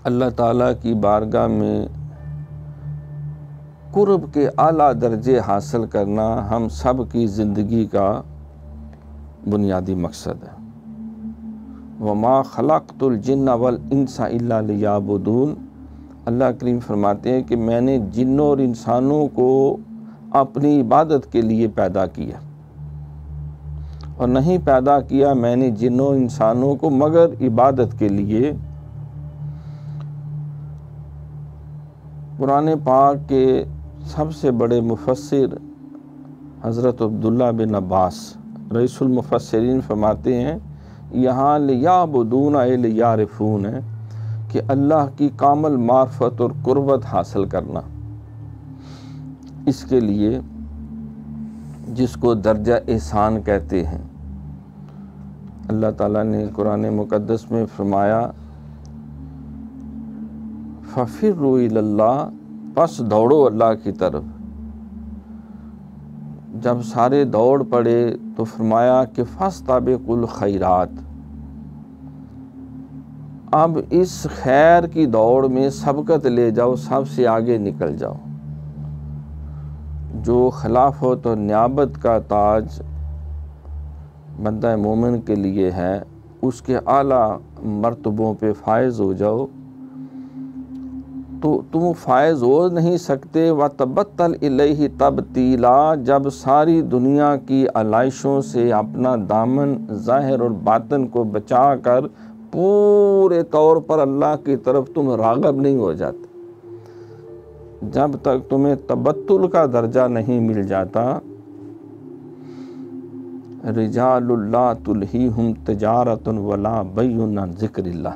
اللہ تعالیٰ کی بارگاہ میں قرب کے اعلیٰ درجے حاصل کرنا ہم سب کی زندگی کا بنیادی مقصد ہے۔ وَمَا خَلَقْتُ الْجِنَّ وَالْإِنسَ إِلَّا لِيَعْبُدُونَ۔ اللہ کریم فرماتے ہیں کہ میں نے جنوں اور انسانوں کو اپنی عبادت کے لیے پیدا کیا، اور نہیں پیدا کیا میں نے جنوں اور انسانوں کو مگر عبادت کے لیے۔ قرآن پاک کے سب سے بڑے مفسر حضرت عبداللہ بن عباس رئیس المفسرین فرماتے ہیں یہاں لیعبدون لیعرفون ہے کہ اللہ کی کامل معرفت اور قربت حاصل کرنا، اس کے لیے جس کو درجہ احسان کہتے ہیں۔ اللہ تعالیٰ نے قرآن مقدس میں فرمایا فَفِرُّوا إِلَى اللَّهِ، پس دوڑو اللہ کی طرف۔ جب سارے دوڑ پڑے تو فرمایا کہ فَاسْتَبِقُوا الْخَيْرَاتِ، اب اس خیر کی دوڑ میں سبقت لے جاؤ، سب سے آگے نکل جاؤ۔ جو خلافت اور نیابت کا تاج بندہ مومن کے لیے ہے، اس کے اعلیٰ مرتبوں پہ فائز ہو جاؤ، تو تم فائز ہو نہیں سکتے وَتَبَتَّلْ إِلَيْهِ تَبْتِيلًا، جب ساری دنیا کی علائشوں سے اپنا دامن ظاہر اور باطن کو بچا کر پورے طور پر اللہ کی طرف تم راغب نہیں ہو جاتے۔ جب تک تمہیں تبتل کا درجہ نہیں مل جاتا، رجال لا تلہیہم تجارۃ ولا بیع عن ذکر اللہ،